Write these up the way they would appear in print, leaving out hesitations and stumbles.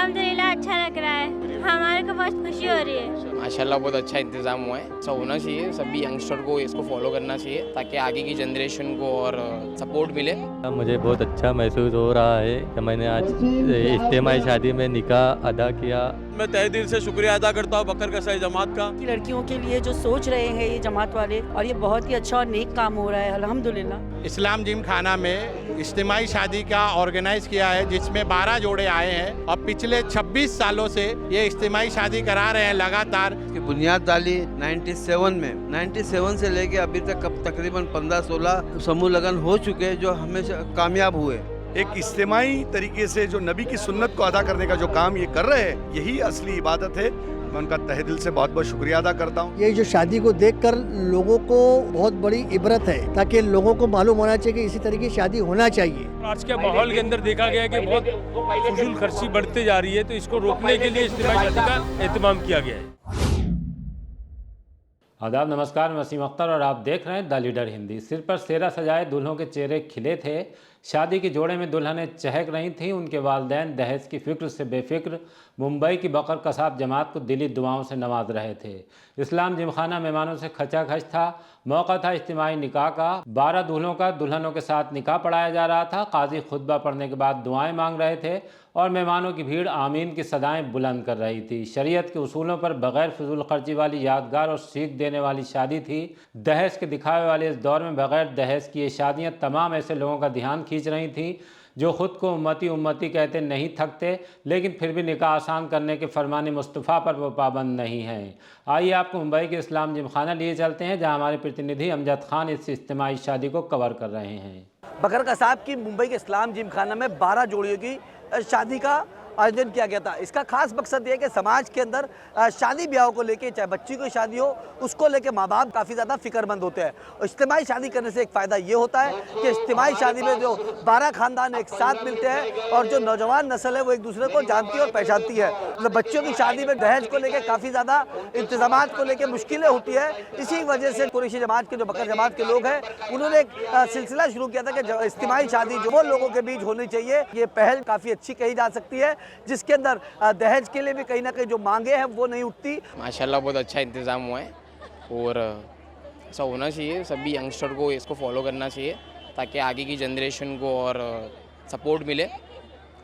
अल्हम्दुलिल्लाह अच्छा लग रहा है, हमारे को बहुत खुशी हो रही है। माशाल्लाह बहुत अच्छा इंतज़ाम हुआ है। ऐसा होना चाहिए, सभी यंगस्टर को इसको फॉलो करना चाहिए ताकि आगे की जनरेशन को और सपोर्ट मिले। मुझे बहुत अच्छा महसूस हो रहा है कि मैंने आज इज्तिमाई शादी में निकाह अदा किया। मैं तहे दिल से शुक्रिया अदा करता हूँ बकर कसाई जमात का। की लड़कियों के लिए जो सोच रहे हैं ये जमात वाले, और ये बहुत ही अच्छा और नेक काम हो रहा है अल्हम्दुलिल्लाह। इस्लाम जिम खाना में इज्तिमाई शादी का ऑर्गेनाइज किया है जिसमें 12 जोड़े आए हैं और पिछले 26 सालों से ये इज्तिमाई शादी करा रहे हैं लगातार। की बुनियाद डाली 97 में, 97 से लेके अभी तक तकरीबन 15-16 समूह लगन हो चुके जो हमेशा कामयाब हुए। एक इज्तिमाई तरीके से जो नबी की सुन्नत को अदा करने का जो काम ये कर रहे हैं, यही असली इबादत है। मैं उनका तहे दिल से बहुत बहुत शुक्रिया अदा करता हूँ। ये जो शादी को देखकर लोगों को बहुत बड़ी इबरत है, ताकि लोगों को मालूम होना चाहिए कि इसी तरीके की शादी होना चाहिए। आज के माहौल के अंदर देखा गया है कि बहुत फजूल खर्ची बढ़ती जा रही है, तो इसको रोकने के लिए इज्तिमाई शादी का एहतमाम किया गया है। आदाब, नमस्कार, मैं वसीम अख्तर और आप देख रहे हैं द लीडर हिंदी। सिर पर सेहरा सजाए दूल्हों के चेहरे खिले थे। शादी के जोड़े में दुल्हनें चहक रही थीं। उनके वालिदैन दहेज की फ़िक्र से बेफिक्र मुंबई की बकर कसाब जमात को दिली दुआओं से नवाज रहे थे। इस्लाम जिमखाना मेहमानों से खचाखच था। मौका था इज्तिमाई निकाह का। 12 दूल्हों का दुल्हनों के साथ निकाह पढ़ाया जा रहा था। काजी खुतबा पढ़ने के बाद दुआएं मांग रहे थे और मेहमानों की भीड़ आमीन की सदाएं बुलंद कर रही थी। शरीयत के उसूलों पर बगैर फजूल खर्ची वाली यादगार और सीख देने वाली शादी थी। दहेज के दिखावे वाले इस दौर में बगैर दहेज की ये शादियाँ तमाम ऐसे लोगों का ध्यान खींच रही थीं जो ख़ुद को उम्मती उम्मती कहते नहीं थकते, लेकिन फिर भी निकाह आसान करने के फरमान मुस्तफ़ा पर वो पाबंद नहीं हैं। आइए आपको मुंबई के इस्लाम जिमखाना लिए चलते हैं, जहां हमारे प्रतिनिधि अमजद खान इस इज्तिमाई शादी को कवर कर रहे हैं। बकर कसाब की मुंबई के इस्लाम जिम खाना में 12 जोड़ियों की शादी का आयोजन किया गया था। इसका खास मकसद ये है कि समाज के अंदर शादी ब्याह को लेके, चाहे बच्ची को शादी हो, उसको लेके माँ बाप काफ़ी ज़्यादा फिक्रमंद होते हैं। और इज्तिमाई शादी करने से एक फ़ायदा ये होता है कि इज्तिमाई शादी में जो 12 ख़ानदान एक साथ मिलते हैं और जो नौजवान नस्ल है वो एक दूसरे को जानती है और पहचानती है। मतलब बच्चों की शादी में दहेज को लेकर काफ़ी ज़्यादा इंतजाम को लेकर मुश्किलें होती है। इसी वजह से कुरैशी जमात के जो बकर जमात के लोग हैं उन्होंने एक सिलसिला शुरू किया था कि इज्तिमाई शादी जो वो लोगों के बीच होनी चाहिए। ये पहल काफ़ी अच्छी कही जा सकती है, जिसके अंदर दहेज के लिए भी कहीं ना कहीं जो मांगे हैं वो नहीं उठती। माशाल्लाह बहुत अच्छा इंतज़ाम हुआ है और ऐसा होना चाहिए, सभी यंगस्टर को इसको फॉलो करना चाहिए ताकि आगे की जनरेशन को और सपोर्ट मिले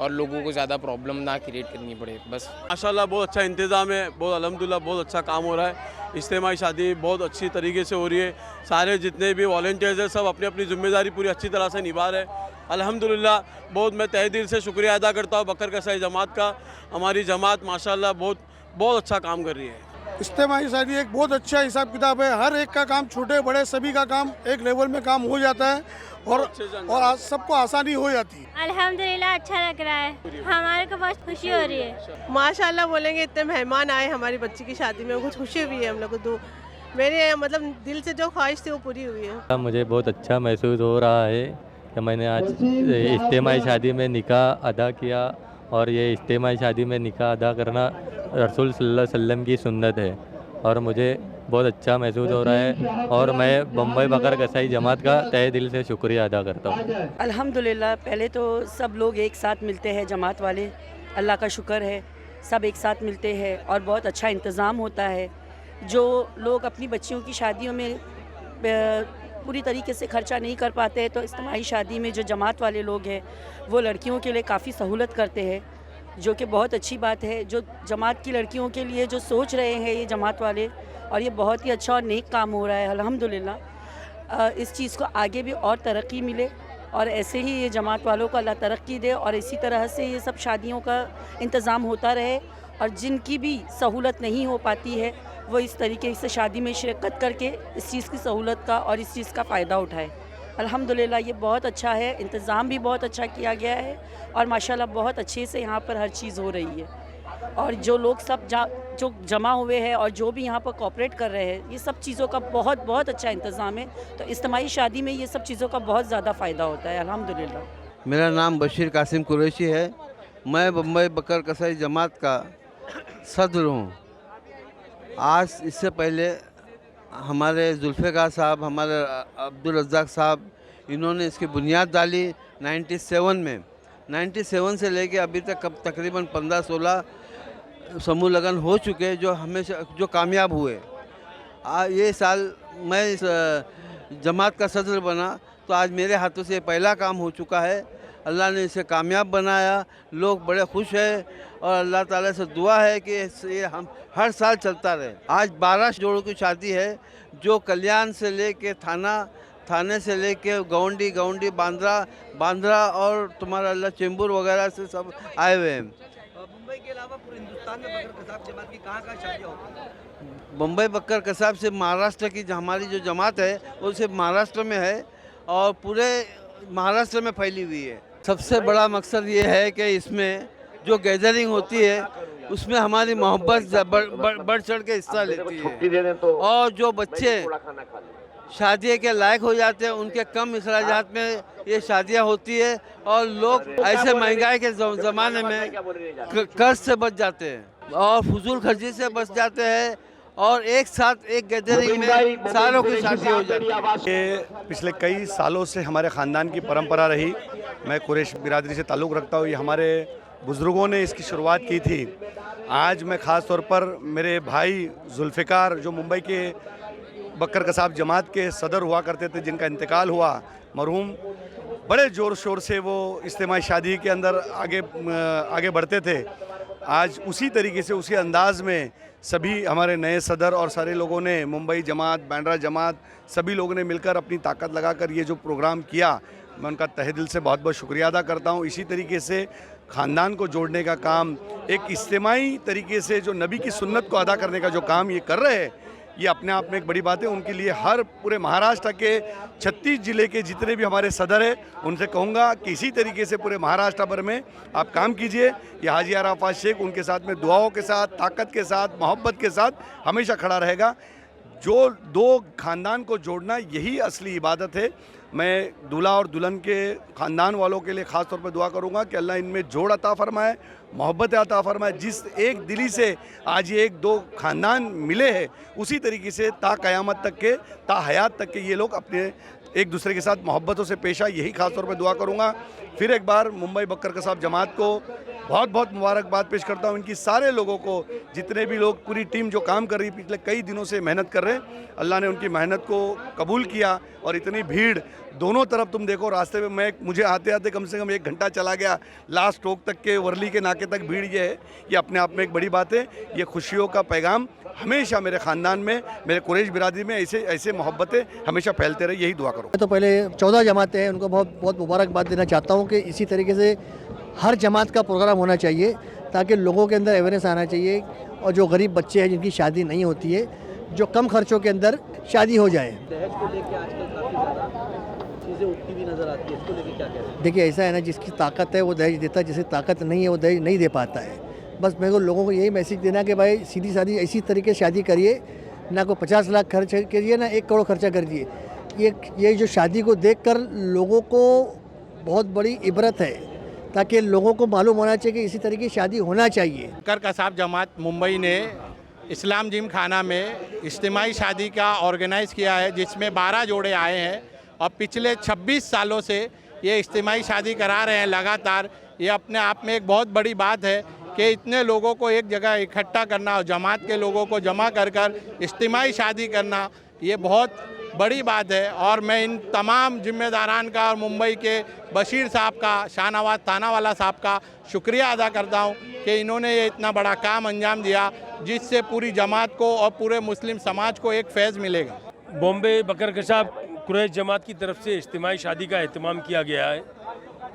और लोगों को ज़्यादा प्रॉब्लम ना क्रिएट करनी पड़े। बस माशाल्लाह बहुत अच्छा इंतज़ाम है, बहुत अल्हम्दुलिल्लाह बहुत अच्छा काम हो रहा है। इज्तिमाई शादी बहुत अच्छी तरीके से हो रही है। सारे जितने भी वॉलंटियर्स हैं सब अपनी अपनी जिम्मेदारी पूरी अच्छी तरह से निभा रहे हैं अल्हम्दुलिल्लाह। बहुत मैं तहे दिल से शुक्रिया अदा करता हूँ बकर कसाई जमात का। हमारी जमात माशाल्लाह बहुत अच्छा काम कर रही है। इज्तिमाई शादी एक बहुत अच्छा हिसाब किताब है। हर एक का काम, छोटे बड़े सभी का काम एक लेवल में काम हो जाता है और सबको आसानी हो जाती है। अल्हम्दुलिल्लाह अच्छा लग रहा है, हमारे को बहुत खुशी हो रही है। माशाल्लाह बोलेंगे, इतने मेहमान आए हमारी बच्ची की शादी में, कुछ खुशी हुई है हम लोग को। मेरे मतलब दिल से जो ख्वाहिश थी वो पूरी हुई है। मुझे बहुत अच्छा महसूस हो रहा है कि मैंने आज इज्तिमाई शादी में निकाह अदा किया और ये इज्तिमाई शादी में निकाह अदा करना रसूल सल्लल्लाहु अलैहि वसल्लम की सुन्नत है और मुझे बहुत अच्छा महसूस हो रहा है और मैं मुंबई बकर कसाई जमात का तहे दिल से शुक्रिया अदा करता हूँ। अल्हम्दुलिल्लाह पहले तो सब लोग एक साथ मिलते हैं, जमात वाले, अल्लाह का शुक्र है सब एक साथ मिलते हैं और बहुत अच्छा इंतज़ाम होता है। जो लोग अपनी बच्चियों की शादियों में पूरी तरीके से खर्चा नहीं कर पाते हैं तो इज्तिमाई शादी में जो जमात वाले लोग हैं वो लड़कियों के लिए काफ़ी सहूलत करते हैं, जो कि बहुत अच्छी बात है। जो जमात की लड़कियों के लिए जो सोच रहे हैं ये जमात वाले, और ये बहुत ही अच्छा और नेक काम हो रहा है अल्हम्दुलिल्लाह। इस चीज़ को आगे भी और तरक्की मिले और ऐसे ही ये जमात वालों को अल्लाह तरक्की दे और इसी तरह से ये सब शादियों का इंतज़ाम होता रहे और जिनकी भी सहूलत नहीं हो पाती है वो इस तरीके से शादी में शिरकत करके इस चीज़ की सहूलत का और इस चीज़ का फ़ायदा उठाए। अल्हम्दुलिल्लाह ये बहुत अच्छा है, इंतज़ाम भी बहुत अच्छा किया गया है और माशाल्लाह बहुत अच्छे से यहाँ पर हर चीज़ हो रही है। और जो लोग सब जो जमा हुए हैं और जो भी यहाँ पर कोऑपरेट कर रहे हैं, ये सब चीज़ों का बहुत अच्छा इंतज़ाम है। तो इज्तिमाई शादी में ये सब चीज़ों का बहुत ज़्यादा फ़ायदा होता है अल्हम्दुलिल्लाह। मेरा नाम बशीर कासिम कुरैशी है। मैं मुंबई बकर कसाई जमात का सदर हूँ। आज इससे पहले हमारे जुल्फ़िकार साहब, हमारे अब्दुल रज़्ज़ाक साहब, इन्होंने इसकी बुनियाद डाली 97 में। 97 से लेके अभी तक कब तकरीबन 15-16 समूह लगन हो चुके जो हमेशा जो कामयाब हुए। ये साल मैं इस जमात का सदर बना तो आज मेरे हाथों से पहला काम हो चुका है। अल्लाह ने इसे कामयाब बनाया, लोग बड़े खुश हैं और अल्लाह ताला से दुआ है कि ये हम हर साल चलता रहे। आज 12 जोड़ों की शादी है जो कल्याण से लेके थाने से लेके गौंडी बांद्रा और तुम्हारा अल्लाह चेंबूर वगैरह से सब आए हुए हैं। मुंबई के अलावा पूरे हिंदुस्तान में बकर कसाब जमात की कहाँ शादियाँ होती हैं? मुंबई बकर कसाब से महाराष्ट्र की हमारी जो जमात है वो सिर्फ महाराष्ट्र में है और पूरे महाराष्ट्र में फैली हुई है। सबसे बड़ा मकसद ये है कि इसमें जो गैदरिंग होती है उसमें हमारी मोहब्बत बढ़ चढ़ के हिस्सा लेती है और जो बच्चे शादी के लायक हो जाते हैं उनके कम अखराजात में ये शादियां होती है और लोग ऐसे महंगाई के ज़माने में कर्ज से बच जाते हैं और फजूल खर्ची से बच जाते हैं और एक साथ एक गैदरिंग में सारों की शादी हो जाती है। ये पिछले कई सालों से हमारे ख़ानदान की परंपरा रही। मैं कुरैश बिरादरी से ताल्लुक़ रखता हूँ। ये हमारे बुज़ुर्गों ने इसकी शुरुआत की थी। आज मैं ख़ास तौर पर मेरे भाई जुल्फ़िकार जो मुंबई के बकर कसाब जमात के सदर हुआ करते थे, जिनका इंतकाल हुआ मरहूम, बड़े ज़ोर शोर से वो इज्तिमाई शादी के अंदर आगे बढ़ते थे। आज उसी तरीके से उसी अंदाज़ में सभी हमारे नए सदर और सारे लोगों ने, मुंबई जमात, बांद्रा जमात, सभी लोगों ने मिलकर अपनी ताकत लगाकर ये जो प्रोग्राम किया, मैं उनका तहे दिल से बहुत बहुत शुक्रिया अदा करता हूँ। इसी तरीके से ख़ानदान को जोड़ने का काम, एक इज्तिमाई तरीके से जो नबी की सुन्नत को अदा करने का जो काम ये कर रहे हैं, ये अपने आप में एक बड़ी बात है। उनके लिए हर पूरे महाराष्ट्र के 36 ज़िले के जितने भी हमारे सदर हैं उनसे कहूँगा कि इसी तरीके से पूरे महाराष्ट्र भर में आप काम कीजिए। ये हाजी अराफात शेख उनके साथ में दुआओं के साथ, ताकत के साथ, मोहब्बत के साथ हमेशा खड़ा रहेगा। जो दो ख़ानदान को जोड़ना यही असली इबादत है। मैं दूल्हा और दुल्हन के ख़ानदान वालों के लिए ख़ास तौर पर दुआ करूँगा कि अल्लाह इनमें जोड़ अता फरमाए, मोहब्बत अता फरमाए। जिस एक दिली से आज ये एक दो ख़ानदान मिले हैं, उसी तरीके से ता क़यामत तक के, ता हयात तक के ये लोग अपने एक दूसरे के साथ मोहब्बतों से पेश आए, यही ख़ास तौर पर दुआ करूँगा। फिर एक बार मुंबई बकर कसाब जमात को बहुत बहुत मुबारकबाद पेश करता हूँ। इनकी सारे लोगों को, जितने भी लोग, पूरी टीम जो काम कर रही है, पिछले कई दिनों से मेहनत कर रहे हैं, अल्लाह ने उनकी मेहनत को कबूल किया। और इतनी भीड़ दोनों तरफ तुम देखो, रास्ते में मुझे आते आते कम से कम 1 घंटा चला गया, लास्ट टोक तक के वर्ली के नाके तक भीड़ ये है, ये अपने आप में एक बड़ी बात है। ये खुशियों का पैगाम हमेशा मेरे ख़ानदान में, मेरे कुरैश बिरादरी में ऐसे मोहब्बतें हमेशा फैलते रहे, यही दुआ करो। तो पहले 14 जमातें हैं, उनको बहुत बहुत मुबारकबाद देना चाहता हूँ कि इसी तरीके से हर जमात का प्रोग्राम होना चाहिए ताकि लोगों के अंदर अवेयरनेस आना चाहिए और जो गरीब बच्चे हैं जिनकी शादी नहीं होती है, जो कम खर्चों के अंदर शादी हो जाए। दहेज को लेकर आजकल काफ़ी ज़्यादा चीज़ें उठती हुई नज़र आती है, इसको लेकर क्या कहें? देखिए, ऐसा है ना, जिसकी ताकत है वो दहेज देता है, जिसकी ताकत नहीं है वो दहेज नहीं दे पाता है। बस मेरे को लोगों को यही मैसेज देना कि भाई सीधी सादी इसी तरीके से शादी करिए, ना कोई 50 लाख खर्च करिए, ना 1 करोड़ खर्चा कर दिए। ये जो शादी को देखकर लोगों को बहुत बड़ी इबरत है, ताकि लोगों को मालूम होना चाहिए कि इसी तरीके की शादी होना चाहिए। बकर कसाब जमात मुंबई ने इस्लाम जिम खाना में इज्तिमाई शादी का ऑर्गेनाइज़ किया है, जिसमें 12 जोड़े आए हैं और पिछले 26 सालों से ये इज्तिमाई शादी करा रहे हैं लगातार। ये अपने आप में एक बहुत बड़ी बात है कि इतने लोगों को एक जगह इकट्ठा करना और जमात के लोगों को जमा कर इज्तिमाई शादी करना, ये बहुत बड़ी बात है। और मैं इन तमाम जिम्मेदारान का और मुंबई के बशीर साहब का, शाहनवाज थानावाला साहब का शुक्रिया अदा करता हूँ कि इन्होंने ये इतना बड़ा काम अंजाम दिया, जिससे पूरी जमात को और पूरे मुस्लिम समाज को एक फैज़ मिलेगा। बॉम्बे बकर कसाब कुरैश जमात की तरफ से इज्तिमाई शादी का एहतमाम किया गया है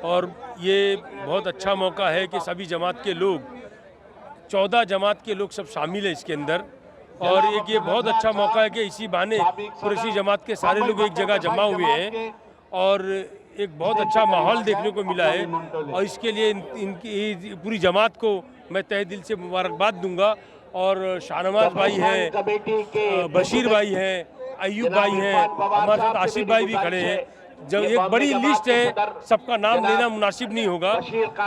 और ये बहुत अच्छा मौका है कि सभी जमात के लोग, 14 जमात के लोग सब शामिल हैं इसके अंदर। और एक ये बहुत अच्छा मौका है कि इसी बहाने कुरैशी जमात के सारे लोग एक जगह जमा हुए हैं और एक बहुत अच्छा माहौल देखने को मिला है। और इसके लिए इनकी पूरी जमात को मैं तहे दिल से मुबारकबाद दूंगा। और शाहनवाज भाई हैं, बशीर भाई हैं, अयूब भाई हैं, हमारे साथ आसिफ भाई भी खड़े हैं। जब एक बड़ी लिस्ट है, सबका नाम लेना मुनासिब नहीं होगा,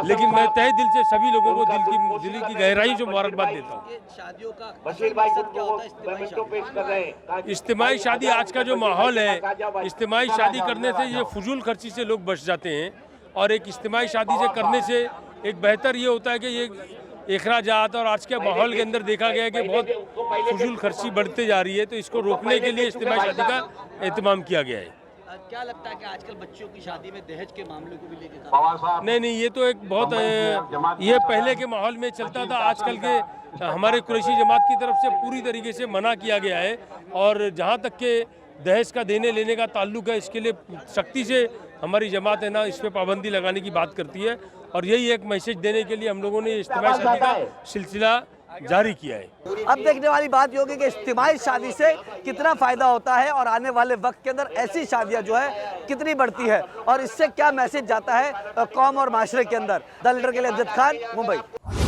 लेकिन मैं तहे दिल से सभी लोगों को दिल की गहराई से मुबारकबाद देता हूँ। शादियों का मकसद क्या होता है? इज्तिमाई शादी आज का जो माहौल है, इज्तिमाई शादी करने से ये फजूल खर्ची से लोग बच जाते हैं और एक इज्तिमाई शादी से करने से एक बेहतर ये होता है कि ये अखराजात और आज के माहौल के अंदर देखा गया है कि बहुत फजूल खर्ची बढ़ते जा रही है, तो इसको रोकने के लिए इज्तिमाई शादी का एहतमाम किया गया है। क्या लगता है कि आजकल बच्चियों की शादी में दहेज के मामले को भी लेकर? नहीं, ये तो एक बहुत ये पहले के माहौल में चलता था, आजकल के हमारे कुरैशी जमात की तरफ से पूरी तरीके से मना किया गया है। और जहाँ तक के दहेज का देने लेने का ताल्लुक है, इसके लिए सख्ती से हमारी जमात है ना इस पर पाबंदी लगाने की बात करती है। और यही एक मैसेज देने के लिए हम लोगों ने इज्तिमाई शादी का सिलसिला जारी किया है। अब देखने वाली बात ये होगी कि इज्तिमाई शादी से कितना फ़ायदा होता है और आने वाले वक्त के अंदर ऐसी शादियां जो है कितनी बढ़ती है और इससे क्या मैसेज जाता है कौम और माशरे के अंदर। द लीडर के लिए अमजद खान, मुंबई।